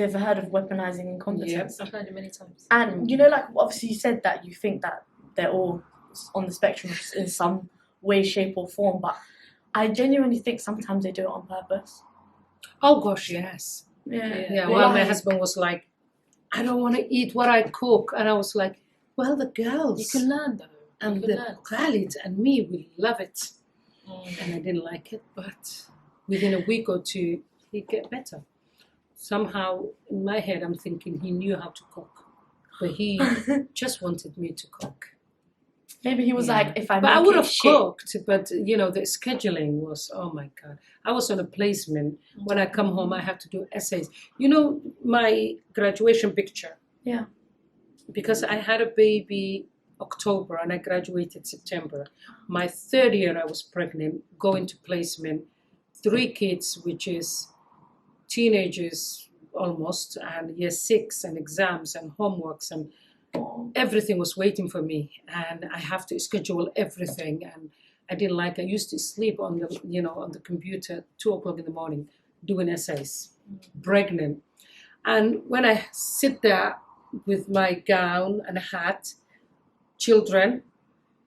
you ever heard of weaponizing incompetence? I've heard it many times. And you know, like obviously you said that you think that they're all on the spectrum in some way, shape, or form, but I genuinely think sometimes they do it on purpose. Oh gosh, yes. Yeah. Well, my husband was like, I don't want to eat what I cook, and I was like, well, the girls. You can learn though. And the Khalid and me, we love it. And I didn't like it, but within a week or two, he'd get better. Somehow, in my head, I'm thinking he knew how to cook, but he just wanted me to cook. Maybe he was like, if I But make I would it have shit. cooked, but you know, the scheduling was, oh my God. I was on a placement. When I come home, I have to do essays. You know, my graduation picture. Yeah. Because I had a baby October and I graduated September. My third year I was pregnant, going to placement, 3 kids, which is teenagers almost, and year 6 and exams and homeworks and everything was waiting for me, and I have to schedule everything, and I didn't like. I used to sleep on the computer 2 o'clock in the morning doing essays, pregnant, and when I sit there with my gown and a hat, children,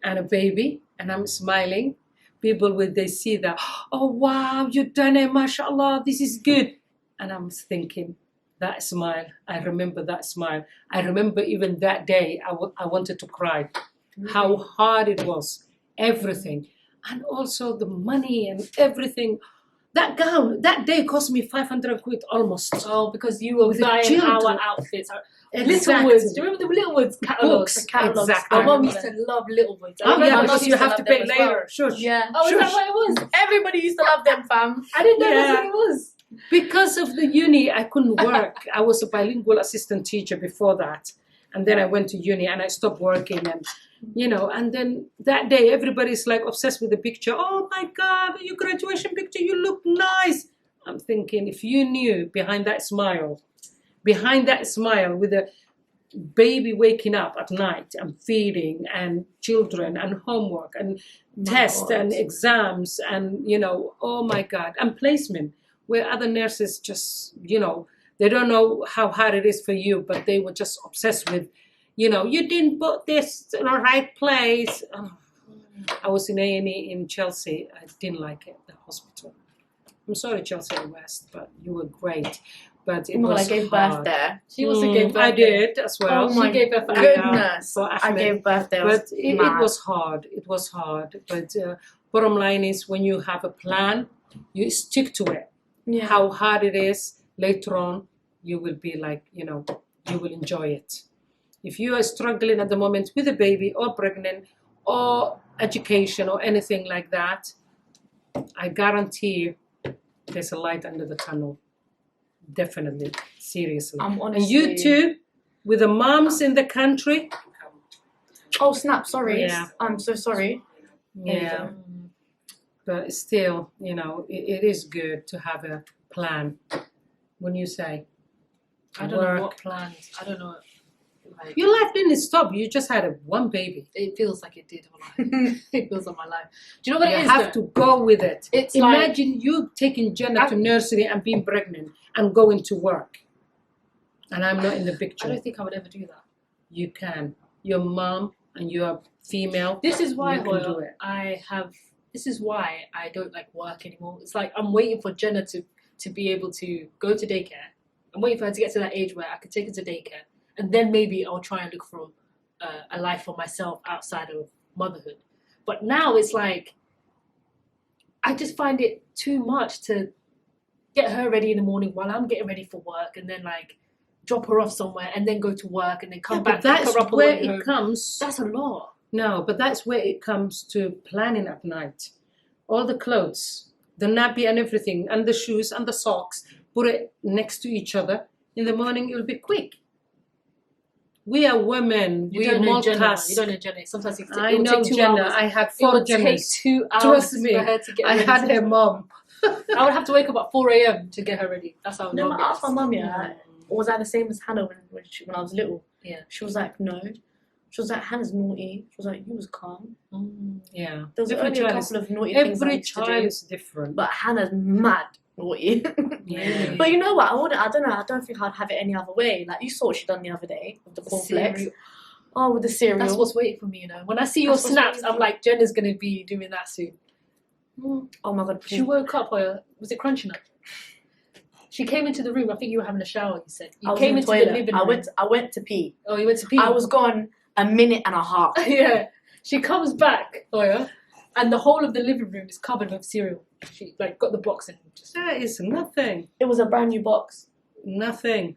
and a baby, and I'm smiling, people when they see that, oh wow, you've done it, mashallah, this is good, and I'm thinking. That smile, I remember that smile. I remember even that day, I wanted to cry. How hard it was, everything. And also the money and everything. That gown, that day cost me 500 quid almost. Oh, because you were buying our outfits. Exactly. Littlewoods. Do you remember the Littlewoods catalogs? Books, exactly. My mum used to love Littlewoods. Oh yeah, because you have to pay later. Shush. Yeah. Oh, is that what it was? Everybody used to love them, fam. I didn't know that's what it was. Because of the uni, I couldn't work. I was a bilingual assistant teacher before that. And then I went to uni and I stopped working. And, and then that day, everybody's like obsessed with the picture. Oh my God, your graduation picture, you look nice. I'm thinking, if you knew behind that smile with a baby waking up at night and feeding and children and homework and tests and exams and, oh my God, and placement. Where other nurses just, they don't know how hard it is for you, but they were just obsessed with, you didn't put this in the right place. Oh, I was in A&E in Chelsea. I didn't like it, the hospital. I'm sorry, Chelsea West, but you were great. But it was I gave hard. birth there. She also gave birth I there. did as well. Oh my She gave birth for goodness. for I Ahmed. gave birth there. But it was hard. It was hard. But bottom line is when you have a plan, you stick to it. Yeah. How hard it is, later on, you will be like, you will enjoy it. If you are struggling at the moment with a baby or pregnant or education or anything like that, I guarantee you there's a light under the tunnel. Definitely. Seriously. I'm And honestly... you too, with the moms in the country. Oh, snap. Sorry. Yeah. I'm so sorry. Yeah. But still, it is good to have a plan. When you say, I don't know what plans. I don't know. Like, your life didn't stop. You just had one baby. it feels like it did. It feels like my life. Do you know what it is? You have to go with it. It's Imagine you taking Jenna to nursery and being pregnant and going to work. And I'm not in the picture. I don't think I would ever do that. You can. Your mom and you're female. This is why You can do it. This is why I don't like work anymore. It's like I'm waiting for Jenna to be able to go to daycare. I'm waiting for her to get to that age where I could take her to daycare. And then maybe I'll try and look for a life for myself outside of motherhood. But now it's like, I just find it too much to get her ready in the morning while I'm getting ready for work and then like drop her off somewhere and then go to work and then come back. But that's pick her up where away home. it comes. That's a lot. No, but that's where it comes to planning at night. All the clothes, the nappy and everything, and the shoes and the socks, put it next to each other. In the morning, it will be quick. We are women. You We don't know Jenna. multitask. You don't know Jenna. Sometimes it I will know take 2 Jenna. hours. I had It 4 would take Jennas. 2 hours Trust me. for her to get I ready. had her mom. I would have to wake up at 4 a.m. to get her ready. That's how No, long I it asked my is. mum, was I the same as Hannah when I was little? Yeah. She was like, no. She was like, Hannah's naughty. She was like, you was calm. Yeah. There was Every only a child couple of naughty things I Every used to do. child is different. But Hannah's mad. naughty. Yeah. But you know what? I don't know. I don't think I'd have it any other way. Like you saw what she done the other day with the cornflakes. Cereal. Oh, with the cereal. That's what's waiting for me, you know. When I see your That's what's snaps, waiting I'm like, Jenna's gonna be doing that soon. Oh my god. She woke up, was it crunching up? She came into the room. I think you were having a shower. You said I you was came in into toilet. the living room. I went to pee. Oh, you went to pee. I was gone a minute and a half. Yeah. She comes back, Toya, and the whole of the living room is covered with cereal. She like got the box and just. That is nothing. It was a brand new box. Nothing.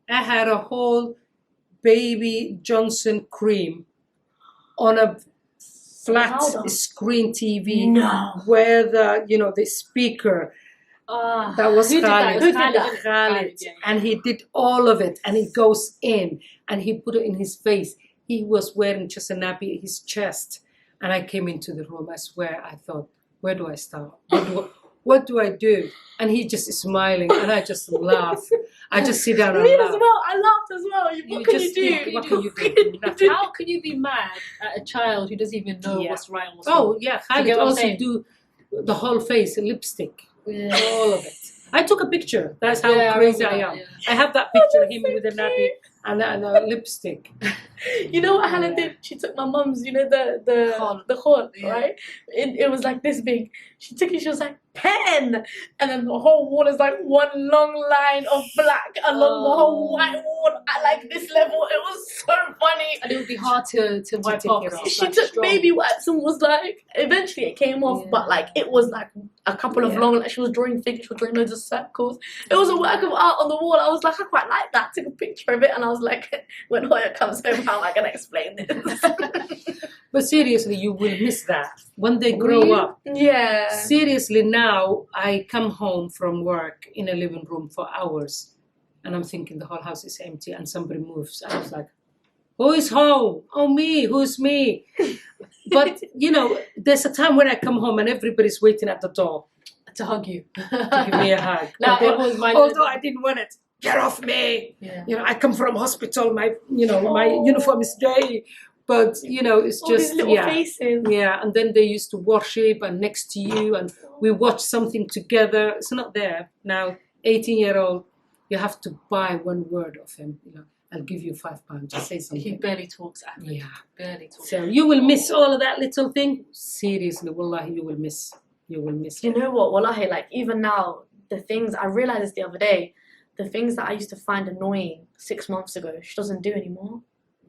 I had a whole baby Johnson cream on a flat Powder. screen TV No. where the speaker that was Who did that? Khalid. Who did Khalid. that? Khalid. Yeah. And he did all of it, and it goes in, and he put it in his face. He was wearing just a nappy at his chest, and I came into the room. I swear, I thought, where do I start? What do I do? And he just is smiling, and I just laugh. I just sit down and Me laugh. as well. I laughed as well. What can you think, do? what can you do? Nothing. How can you be mad at a child who doesn't even know Yeah. what's right and what's Oh wrong? yeah, You Khalid get what I'm also saying? do the whole face, lipstick, Yeah. all of it. I took a picture. That's how Yeah, crazy I remember am. that, I have that picture of that's him so with a nappy cute. and a lipstick. You know what Hannah Yeah. did? She took my mum's, the khol, Yeah. right? It was like this big. She took it, she was like, pen! And then the whole wall is like one long line of black along the whole white wall at like this level. It was so funny. And it would be hard to wipe take off. it off. It's She like took strong. baby wipes and was like, eventually it came off, Yeah. but like it was like a couple of Yeah. long, like she was drawing figures, she was drawing loads of circles. It was a work of art on the wall. I was like, I quite like that. Took a picture of it and I was like, when Hoya comes home, how am I going to explain this? But seriously, you will miss that when they grow you? up. Yeah. Seriously, now I come home from work in a living room for hours, and I'm thinking the whole house is empty, and somebody moves. I was like, who is home? Oh, me. Who's me? But, there's a time when I come home and everybody's waiting at the door To hug you. to give me a hug. Now although, everyone's my although I didn't want it. Get off me. Yeah. I come from hospital. My uniform is dirty. But, it's All just, these little faces. Yeah, and then they used to worship and next to you, and we watch something together. It's not there. Now, 18-year-old, you have to buy one word of him. I'll give you £5 to say He something. barely talks at me. Yeah. Barely talks. So you will miss all of that little thing. Seriously, wallahi, you will miss. You will miss. You know what? Wallahi, like even now, the things, I realized this the other day, the things that I used to find annoying 6 months ago, she doesn't do anymore.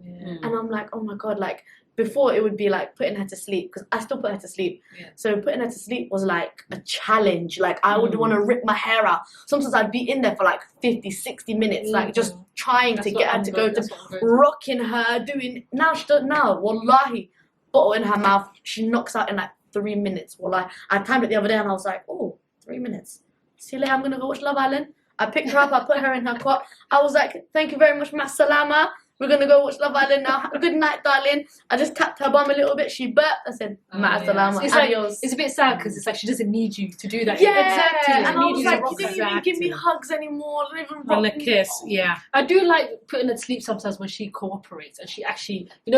Yeah. And I'm like, oh my God, like before it would be like putting her to sleep, because I still put her to sleep. Yeah. So putting her to sleep was like a challenge. Like I would want to rip my hair out. Sometimes I'd be in there for like 50, 60 minutes, like just trying That's to what get her I'm to going- go to that's what I'm going through. rocking her, doing, now she does, now, wallahi, bottle in her mouth, she knocks out in like 3 minutes, wallahi. I timed it the other day and I was like, oh, 3 minutes. See you later, I'm going to go watch Love Island. I picked her up, I put her in her cot. I was like, thank you very much, ma salama. We're going to go watch Love Island now. Good night, darling. I just tapped her bum a little bit. She burped. I said, ma salama, It's like, adios. it's a bit sad because it's like she doesn't need you to do that. Yeah, Exactly. and I Need was you to like, rock you didn't her. even give me Exactly. hugs anymore. Don't even On a rock me. kiss, yeah. I do like putting her to sleep sometimes when she cooperates and she actually, you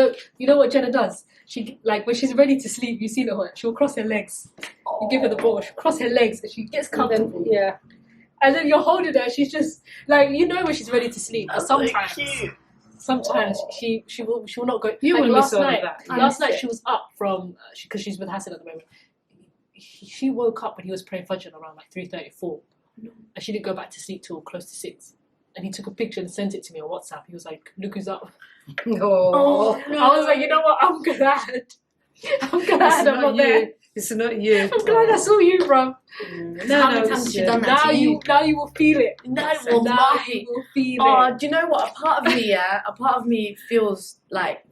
know what Jenna does? She like when she's ready to sleep, you see her, she'll cross her legs. You give her the ball, she'll cross her legs and she gets comfortable. Yeah. And then you're holding her, she's just like when she's ready to sleep. But That's so sometimes, cute. sometimes she will not go. You like will last miss all of night. that. Last night she was up from because she's with Hassan at the moment. She woke up when he was praying Fajr around like 3:34, and she didn't go back to sleep till close to 6. And he took a picture and sent it to me on WhatsApp. He was like, "Look who's up." Oh, I was like, you know what? I'm glad. I'm glad I'm not there. It's not you. I'm glad I saw you, bro. How many times has she done that Now to you? now you will feel it. No, Now you wallahi. will feel Oh, it. do you know what? A part of me feels like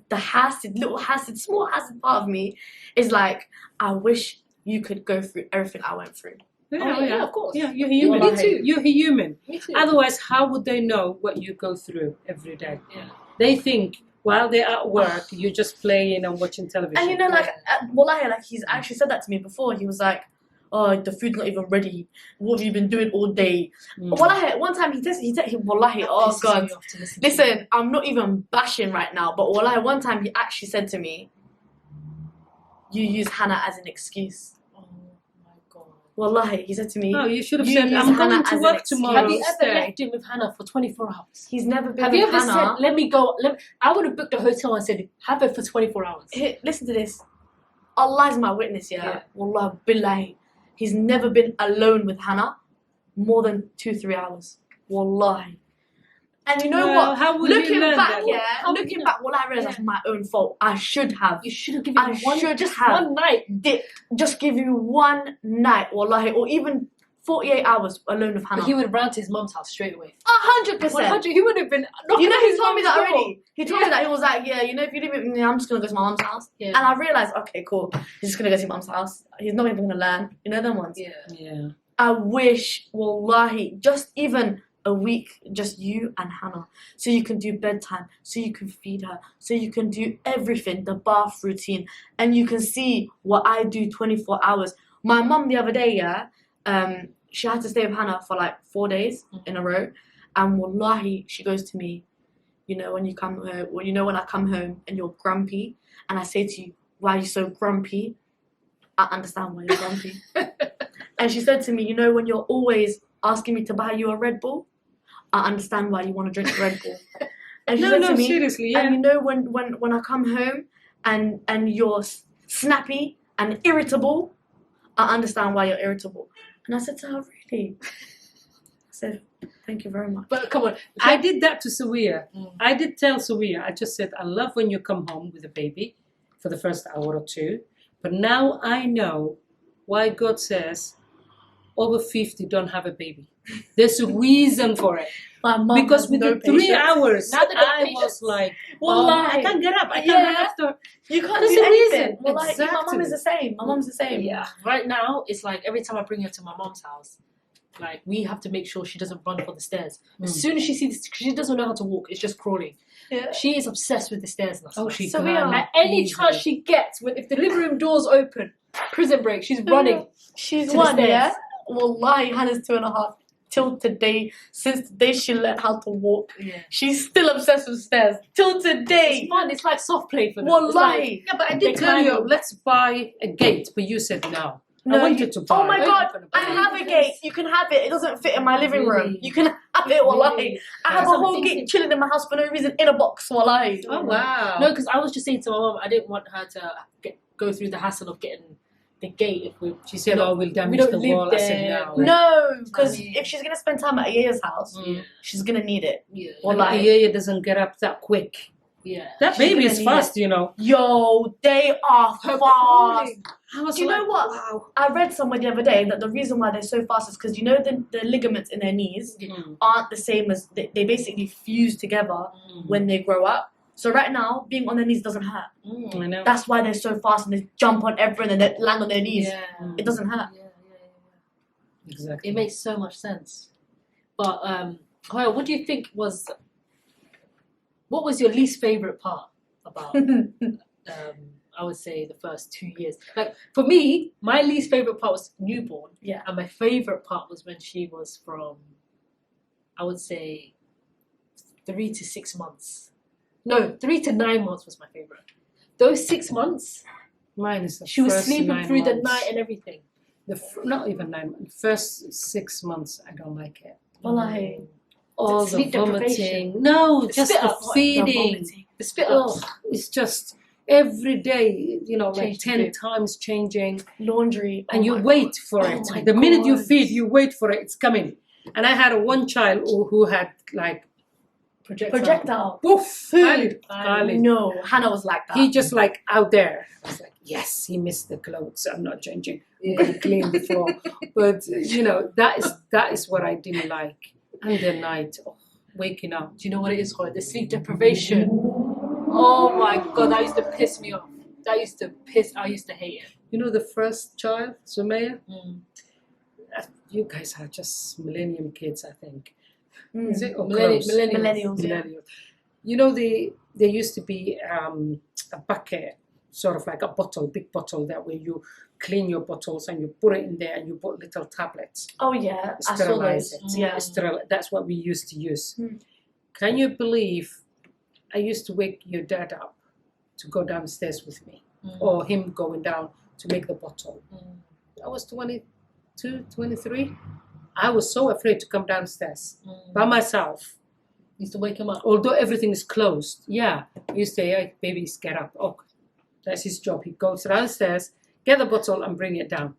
the small hasid part of me is like, I wish you could go through everything I went through. Yeah, of course. Yeah, you're human. Me too. You're human. Me too. Otherwise, how would they know what you go through every day? Yeah. They think while they're at work, you're just playing and watching television. And you know, like, wallahi, like he's actually said that to me before. He was like, oh, the food's not even ready. What have you been doing all day? Wallahi, one time wallahi, oh Pisses God. me off to listen to Listen, I'm not even bashing right now, but wallahi, one time he actually said to me, you use Hannah as an excuse. you. Oh my God. Wallahi, he said to me, Oh, you should have You said, use I'm Hannah going as to an work excuse. tomorrow. Have you ever stay. left him with Hannah for 24 hours? he's never been Have with you ever Hannah. said, let me go, I would have booked a hotel and said, have it for 24 hours. Listen to this. Allah is my witness, yeah. Yeah. Wallah billahi. He's never been alone with Hannah more than 2-3 hours. Wallahi. And you know Well, what? how would you Looking learn back, that? yeah, How would looking you back, I realized that's my own fault. I should have. You should have given I him should just have. one night. Just give you one night, wallahi, or even 48 hours alone with Hannah. But he would have ran to his mum's house straight away. 100%. 100, he would have been. You know, he his told me mum's that door. already. He told me that. He was like, yeah, you know, if you leave it with me, I'm just going to go to my mum's house. Yeah. And I realized, okay, cool. He's just going to go to mum's house. He's not even going to learn. You know them ones? Yeah. Yeah. I wish, wallahi, just even a week, just you and Hannah. So you can do bedtime, so you can feed her, so you can do everything, the bath routine, and you can see what I do 24 hours. My mum the other day, yeah, she had to stay with Hannah for like 4 days in a row. And wallahi, she goes to me, you know, when you come home, well, you know, when I come home and you're grumpy, and I say to you, why are you so grumpy? I understand why you're grumpy. And she said to me, you know, when you're always asking me to buy you a Red Bull, I understand why you want to drink Red Bull. And she said to me, seriously, yeah. and you know, when I come home and you're snappy and irritable, I understand why you're irritable. And I said to her, really? I said, thank you very much. But come on. I did that to Sawiya. Mm. I did tell Sawiya, I just said, I love when you come home with a baby for the first hour or two. But now I know why God says over 50 don't have a baby. There's a reason for it. My mum Because has with no the 3 patience. hours, Now they got I patience. was like, Wallahi. I can't get up. I can't Yeah. run after. You can't There's do a anything. reason. Well, like, my mum Exactly. is the same. My mum's the same. Yeah. Right now, it's like every time I bring her to my mom's house, like we have to make sure she doesn't run for the stairs. As soon as she sees, she doesn't know how to walk. It's just crawling. Yeah. She is obsessed with the stairs now. Oh, she So we can. are. At any easily. chance she gets, if the living room door's open, prison break, she's running. She's To the one, stairs. yeah? Wallahi, Hannah's 2.5. Till today, since the day she learned how to walk, Yeah. she's still obsessed with stairs. Till It's today. fun. It's like soft play for them. Wallahi. It's like, Yeah, but I They did tell climb you, up. let's buy a gate. But you said no. No, I wanted to buy. Oh my I god, opened I a have a gate. You can have it. It doesn't fit in my living room. Really? You can have it, wallahi. Really? I have a Because I'm whole thinking- gate chilling in my house for no reason in a box, wallahi. Oh, wow. No, because I was just saying to my mom, I didn't want her to go through the hassle of getting the gate if we. She said, oh, we'll damage don't the live wall. I said, there. no. No, because I mean- if she's going to spend time at Aya's house, Mm. she's going to need it. Yeah. Well, Wallahi. like, yeah, doesn't get up that quick. Yeah. That She's baby gonna is need fast, you know. Yo, they are Her fast. crawling. I was Do you know like, what? Wow. I read somewhere the other day that the reason why they're so fast is because you know the ligaments in their knees Mm. aren't the same as they basically fuse together when they grow up. So right now, being on their knees doesn't hurt. Mm. I know. That's why they're so fast and they jump on everything and they land on their knees. Yeah. Mm. It doesn't hurt. Yeah. Exactly. It makes so much sense. But Hoya, what do you think was? What was your least favorite part about? I would say the first 2 years. Like for me, my least favorite part was newborn. Yeah. And my favorite part was when she was from, I would say, 3 to 6 months. No, 3 to 9 months was my favorite. Those 6 months, Mine is the she was first sleeping 9 through the months. night and everything. Not even 9 months. First 6 months, I don't like it. Wallahi. All Sleep the deprivation. vomiting. No, The just spit the up, what? The feeding. The spit up. Oh, it's just every day, you know, like Change the 10 food. times changing. Laundry. And oh you my wait for Oh it. my The minute you God. feed, you wait for it. It's coming. And I had one child who had like, Projectile. woof, Food. Khalid. No, Hannah was like that. He just like out there. I was like, yes, he missed the clothes. I'm not changing. I'm going to clean the floor. But you know, that is what I didn't like. And the night, waking up. Do you know what it is, Hoya? The sleep deprivation. Oh my god, that used to piss me off. I used to hate it. You know, the first child, Sumaya. Mm. You guys are just millennium kids, I think. Mm. Is it? Or Millennials. close? Millennials, yeah. Millennials. You know, there used to be a bucket, sort of like a bottle, big bottle, that when you clean your bottles and you put it in there and you put little tablets, Oh yeah, I saw sterilize those. it. Yeah. That's what we used to use. Mm. Can you believe I used to wake your dad up to go downstairs with me, Mm. or him going down to make the bottle? Mm. That was 20 22, 23. I was so afraid to come downstairs by myself. Used to wake him up. Although everything is closed. Yeah. You say, hey, babies, get up. Oh, that's his job. He goes downstairs, get the bottle and bring it down.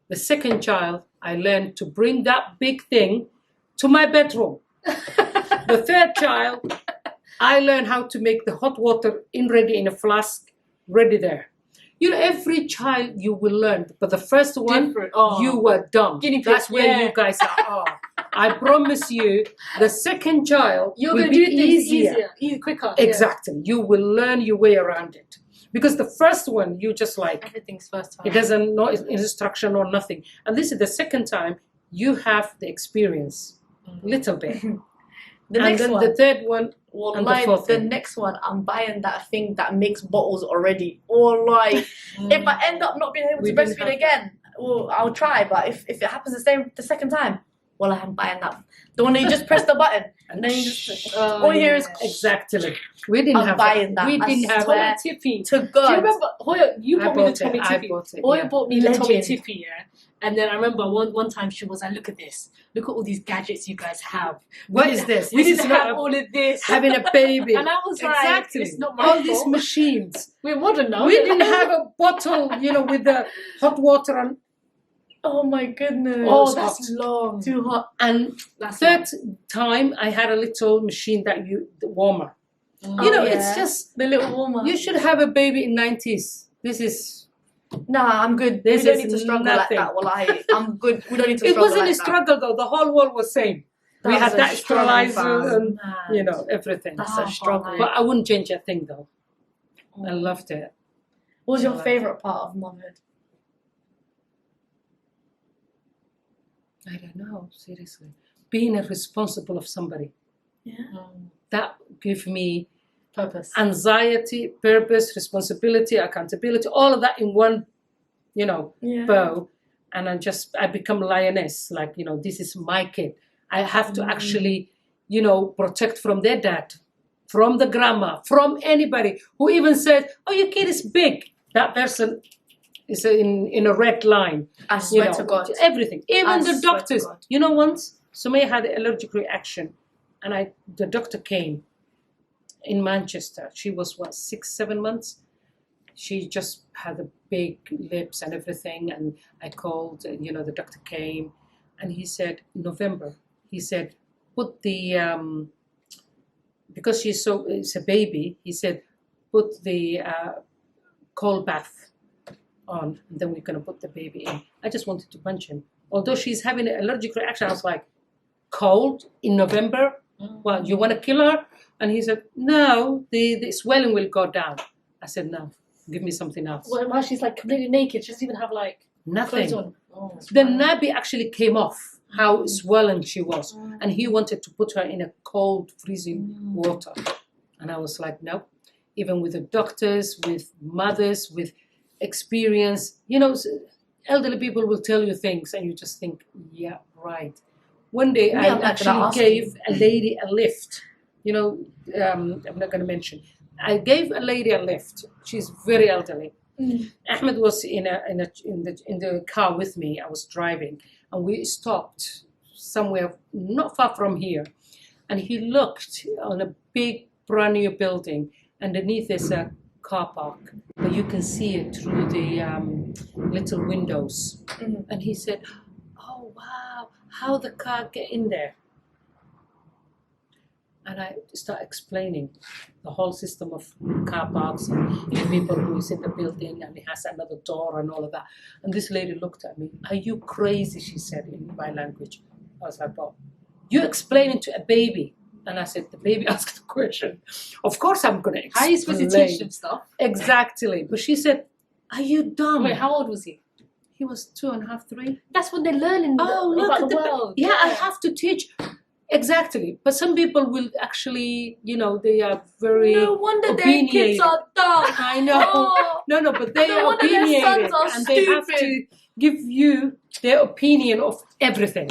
The second child, I learned to bring that big thing to my bedroom. The third child, I learned how to make the hot water ready in a flask, ready there. You know, every child you will learn, but the first one, you were dumb. Guinea pig, That's where you guys are. I promise you, the second child You're will going be to do things easier. quicker. Exactly. You will learn your way around it. Because the first one, you just like, Everything's first time. it doesn't know instruction or nothing. And this is the second time, you have the experience, little bit. The And next then one. the third one, Well, and the like fourth the one. next one, I'm buying that thing that makes bottles already. Or like, if I end up not being able We to didn't breastfeed have again, well, I'll try. But if it happens the second time, well, I'm buying that. The one that you just press the button and then you just all you hear is exactly. We didn't I'm have buying that. We I didn't have swear. that. Tommy Tippy. to Do you God. remember, Hoya, you I bought me the bought it, Tommy I Tippy. bought it, Hoya yeah. bought me the Tommy Legend. Tippy, yeah? And then I remember one time she was like, look at this. Look at all these gadgets you guys have. What is this? We This didn't is not have a- all of this. having a baby. And I was like, Exactly. it's not my All fault. these machines. We're modern now. We didn't have a bottle, you know, with the hot water and Oh my goodness. Oh, It that's was long. too hot. and That's third time I had a little machine that the warmer. long. You know, yeah. it's just The little warmer. you should have a baby in 90s. This is Nah, I'm good. This we don't is need to struggle nothing. like that. Well, I'm good. We don't need to it struggle wasn't like a struggle though. The whole world was same. We That had was a that struggle, sterilizer fam. and you know everything. That's Oh, a struggle. But I wouldn't change a thing though. I What loved it. was your I like favorite part of motherhood? I don't know, seriously. Being a responsible of somebody. Yeah. That gave me Purpose. anxiety, purpose, responsibility, accountability, all of that in one, you know, Yeah. bow. And I become lioness. Like, you know, this is my kid. I have to actually, you know, protect from their dad, from the grandma, from anybody who even said, oh, your kid is big. That person is in a red line. I You swear know, to God. everything. Even I the swear to doctors. God. You know, once Sawiya had an allergic reaction, and the doctor came in Manchester. She was 6, 7 months. She just had the big lips and everything, and I called. You know, the doctor came, and he said November. He said, put the because it's a baby. He said, put the cold bath on, and then we're gonna put the baby in. I just wanted to punch him. Although she's having an allergic reaction, I was like, cold in November? Well, you want to kill her? And he said, no, the swelling will go down. I said, no, give me something else. While she's like completely naked, she doesn't even have like Nothing. clothes on. Oh, that's The wild. nappy actually came off, how swollen she was. And he wanted to put her in a cold, freezing water. And I was like, no. Even with the doctors, with mothers, with experience, you know, elderly people will tell you things and you just think, yeah, right. One day Yeah, I I'm not gonna actually ask gave a lady a lift. You know, I'm not going to mention. I gave a lady a lift. She's very elderly. Ahmed was in the car with me. I was driving, and we stopped somewhere not far from here. And he looked on a big brand new building. Underneath there's a car park, but you can see it through the little windows. And he said, "Oh wow, how the car get in there?" And I start explaining the whole system of car parks and the people who is in the building and it has another door and all of that. And this lady looked at me. "Are you crazy?" she said in my language. I was like, "Well, you explaining to a baby." And I said, the baby asked the question. Of course I'm going to explain. How are you supposed to teach them stuff? Exactly. But she said, "Are you dumb?" Wait, how old was he? He was 2.5, 3. That's when they're learning Look about at the world. Yeah, I have to teach. Exactly. But some people will actually, you know, they are very No wonder their opinionated. kids are dumb. I know. Oh, No, but they No are wonder their opinionated sons are and they have stupid. to give you their opinion of everything.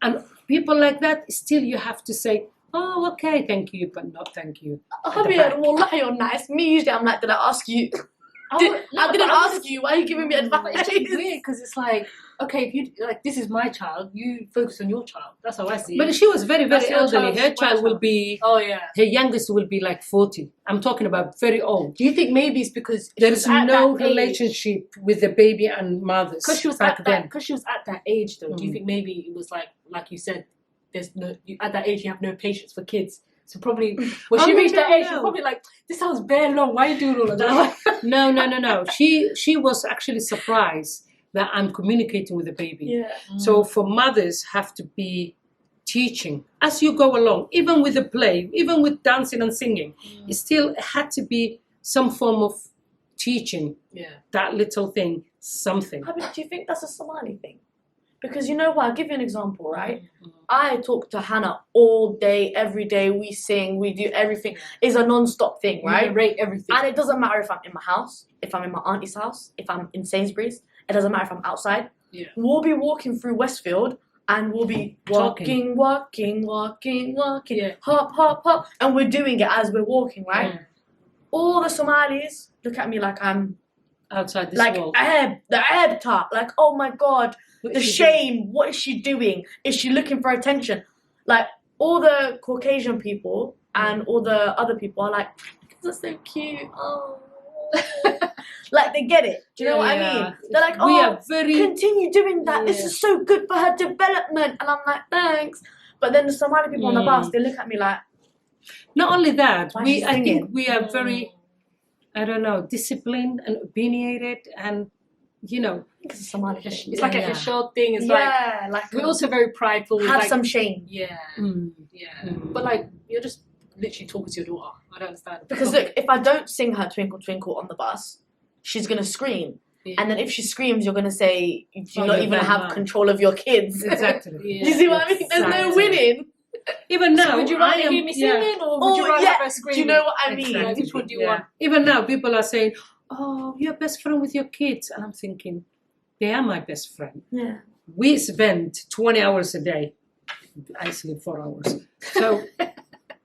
And people like that, still you have to say, "Oh, okay, thank you, but not thank you." Javier, wallahi, you're nice. Me, usually, I'm like, did I ask you? I didn't ask you. Why are you giving me advice? It's weird because it's like, okay, if you like, this is my child. You focus on your child. That's how I see it. But she was very, very That's your elderly. child, Her it's my child will child. be, Oh yeah. her youngest will be like 40. I'm talking about very old. Do you think maybe it's because There is no relationship with the baby and mothers Because she was back at then. that. Because she was at that age, though. Do you Mm. think maybe it was like you said, there's no at that age you have no patience for kids. So probably when she Oh, reached that no, age, she's no. probably like, this sounds bare long. Why are you doing all of that? No. She was actually surprised that I'm communicating with the baby. Yeah. So for mothers have to be teaching as you go along, even with the play, even with dancing and singing. It still had to be some form of teaching Yeah. that little thing, something. I mean, do you think that's a Somali thing? Because you know what? I'll give you an example, right? Mm. I talk to Hannah all day, every day. We sing, we do everything. It's a non-stop thing, You right? rate everything. And it doesn't matter if I'm in my house, if I'm in my auntie's house, if I'm in Sainsbury's. It doesn't matter if I'm outside. Yeah. We'll be walking through Westfield and we'll be Talking. walking, Yeah. hop, hop, hop. And we're doing it as we're walking, right? Mm. All the Somalis look at me like I'm Outside this like world. the Arab talk. Like, oh my God, What the is she doing? shame. What is she doing? Is she looking for attention? Like, all the Caucasian people and all the other people are like, that's so cute. Oh. Like, they get it. Do you know what I Yeah. mean? They're like, We oh, are very continue doing that. This Yeah. is so good for her development. And I'm like, thanks. But then the Somali people on the bus, they look at me like, not only that, Why I she's think singing? we are very, I don't know, disciplined and opinionated, and you know, it's a Somali thing. It's like a Yeah. Hishod thing. It's Yeah, like we're also very prideful. have like, some shame. Yeah. mm, Yeah. Mm. But like, you're just literally talking to your daughter. I don't understand. Because look, if I don't sing her Twinkle Twinkle on the bus, she's gonna scream. Yeah. And then if she screams, you're gonna say, do you Oh, not you're even bad have mom. control of your kids? exactly. Yeah. You see what I mean? There's no Exactly. winning. Even now, So would you I rather am, hear me yeah. singing or would Oh, you rather yeah. have her Do screaming? you know what I mean? Like, which one do you Yeah. want? Even now, people are saying, "Oh, you're best friend with your kids," and I'm thinking, they are my best friend. Yeah. We spend 20 hours a day. I sleep 4 hours. So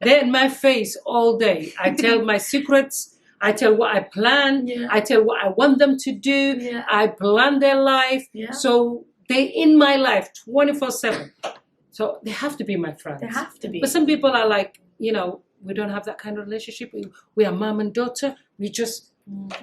they're in my face all day. I tell my secrets. I tell what I plan. Yeah. I tell what I want them to do. Yeah. I plan their life. Yeah. So they in my life 24/7. So they have to be my friends. They have to be. But some people are like, you know, we don't have that kind of relationship. We are mom and daughter. We just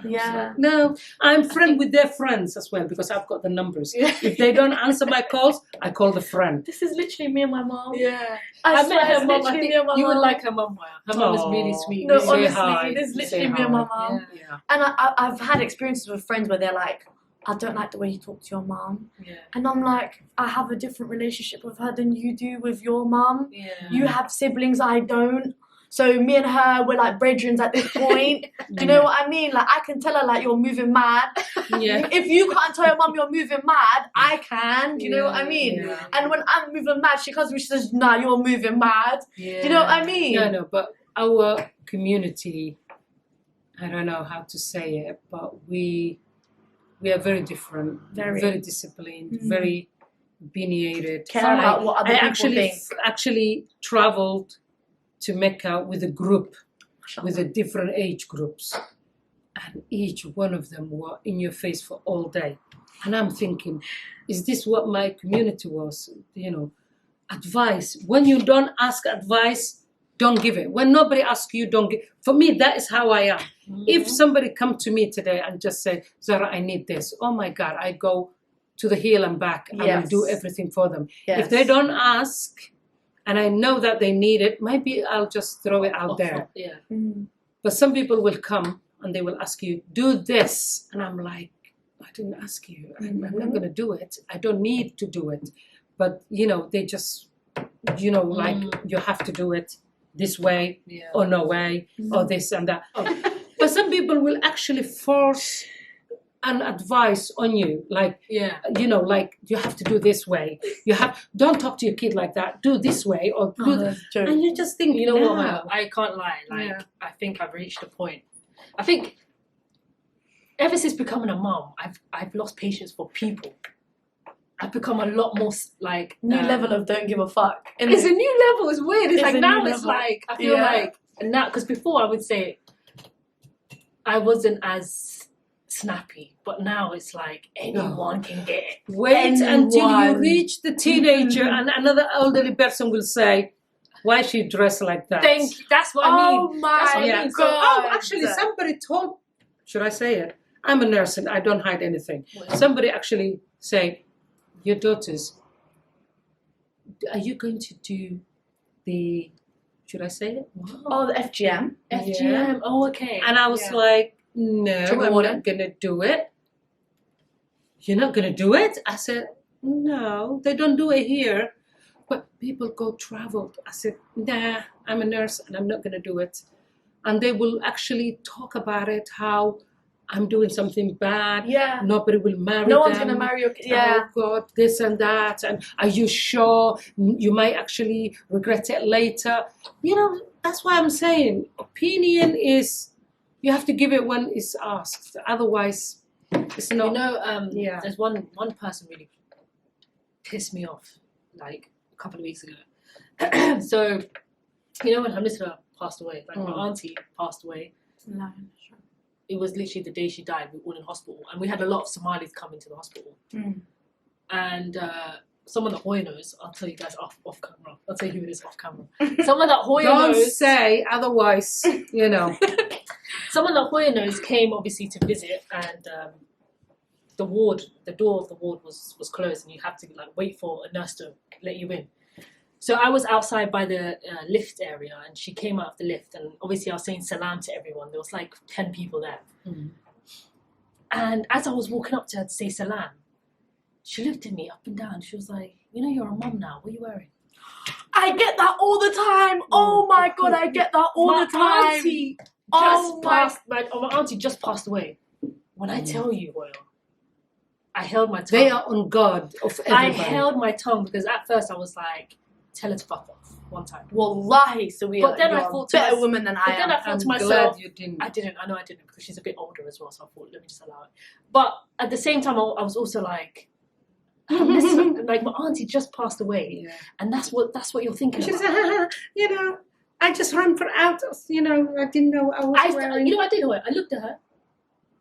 Yeah. no. I'm friend with their friends as well because I've got the numbers. Yeah. If they don't answer my calls, I call the friend. This is literally me and my mom. Yeah. I I swear met it's her mum. I literally think me and my you would mom. like her mum. Wow. Her mum is really Aw. sweet. No, really Say honestly, hi. this is Say literally me and my hi. mom. Yeah. Yeah. And I've had experiences with friends where they're like, I don't like the way you talk to your mom. Yeah. And I'm like, I have a different relationship with her than you do with your mom. Yeah. You have siblings, I don't. So me and her, we're like brethrens at this point. Do you know what I mean? Like, I can tell her, like, you're moving mad. Yeah. If you can't tell your mum you're moving mad, I can. Do you know what I mean? Yeah. And when I'm moving mad, she comes to me, she says, nah, you're moving mad. Yeah. Do you know what I mean? No, but our community, I don't know how to say it, but we are very different, Very. disciplined, Mhm. very opinionated. Care about what other I people actually think. actually traveled to Mecca with a group, with a different age groups, and each one of them were in your face for all day. And I'm thinking, is this what my community was? You know, advice. When you don't ask advice, don't give it. When nobody asks you, don't give. For me, that is how I am. If somebody come to me today and just say, Zahra, I need this. Oh my God, I go to the hill and back. I will do Yes. everything for them. Yes. If they don't ask, and I know that they need it, maybe I'll just throw it out there. Yeah. Mm. But some people will come and they will ask you, do this. And I'm like, I didn't ask you. I'm not going to do it. I don't need to do it. But, you know, they just, you know, like you have to do it this way Yeah. or no way or this and that. But some people will actually force an advice on you. Like, Yeah. you know, like you have to do this way. Don't talk to your kid like that. Do this way or do that's true. And you just think, You know what? no. Maya? I can't lie. Like, Yeah. I think I've reached a point. I think ever since becoming a mom, I've lost patience for people. I've become a lot more like New level of don't give a fuck. It's a new level. It's weird. It's It's like a now new it's level. like I feel Yeah. like and now because before I would say I wasn't as snappy. But now it's like anyone can get it. Wait until you Anyone. reach the teenager and another elderly person will say, why is she dressed like that? Thank you. That's what I mean. Oh my That's what I Yeah. mean. So, actually, somebody told, should I say it? I'm a nurse and I don't hide anything. Somebody actually say, your daughters, are you going to do the, should I say it? Oh, the FGM. FGM. Yeah. Oh, okay. And I was Yeah. like, no, Trigger I'm warning. not going to do it. You're not going to do it? I said, no, they don't do it here. But people go travel. I said, nah, I'm a nurse and I'm not going to do it. And they will actually talk about it, how I'm doing something bad. Yeah. Nobody will marry No one's them. gonna marry your kid. Yeah. Oh God, this and that. And are you sure? You might actually regret it later. You know, that's why I'm saying opinion is, you have to give it when it's asked. Otherwise, it's not. You know, yeah. there's one person really pissed me off like a couple of weeks ago. So, you know when Hamisa passed away, like my auntie passed away, No. it was literally the day she died. We were all in hospital, and we had a lot of Somalis come into the hospital. Mm. And some of the Hoynos, I'll tell you guys off camera. I'll tell you who it is off camera. Some of the Don't Hoynos, say, otherwise, you know. some of the Hoynos came obviously to visit, and the door of the ward was closed, and you have to like wait for a nurse to let you in. So I was outside by the lift area, and she came out of the lift, and obviously I was saying salam to everyone. There was like 10 people there. Mm. And as I was walking up to her to say salam, she looked at me up and down. She was like, you know, you're a mum now. What are you wearing? I get that all the time. Oh my God, I get that all my the time. Auntie Oh my. my auntie just passed away. When I tell you, well, I held my tongue. They are on guard of I everybody. held my tongue because at first I was like, tell her to fuck off one time. Wallahi, Sawiya, But then you're I a thought to better myself- woman than I But then am. I thought I'm to myself, glad you didn't. I know I didn't because she's a bit older as well, so I thought, let me just allow it. But at the same time, I was also like, listen, like my auntie just passed away, Yeah. and that's what you're thinking She about. said, you know, I just ran for out. You know, I didn't know what I was wearing. You know, I didn't know it. I looked at her,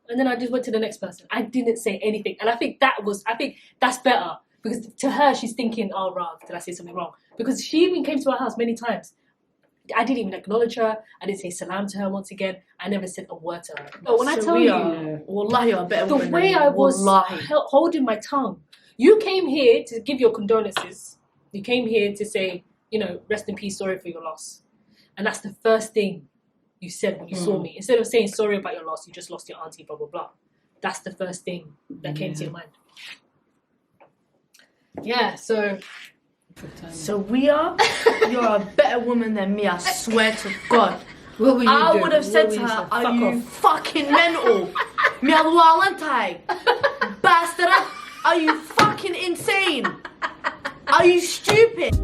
and then I just went to the next person. I didn't say anything, and I think that's better because to her, she's thinking, "Oh, Rav, did I say something wrong?" Because she even came to our house many times. I didn't even acknowledge her. I didn't say salam to her once again. I never said a word to her. But when I tell you, Yeah. Wallahi, you're a better the woman way than me. I was Wallahi. holding my tongue, you came here to give your condolences. You came here to say, you know, rest in peace, sorry for your loss. And that's the first thing you said when you saw me. Instead of saying sorry about your loss, you just lost your auntie, blah, blah, blah. That's the first thing that came to your mind. Yeah, so Sawiya, you're a better woman than me, I swear to God. What will you I do? would have said What to will you her, say? are Fuck you off. fucking mental? Me alwalantai. Bastard. Are you fucking insane? Are you stupid?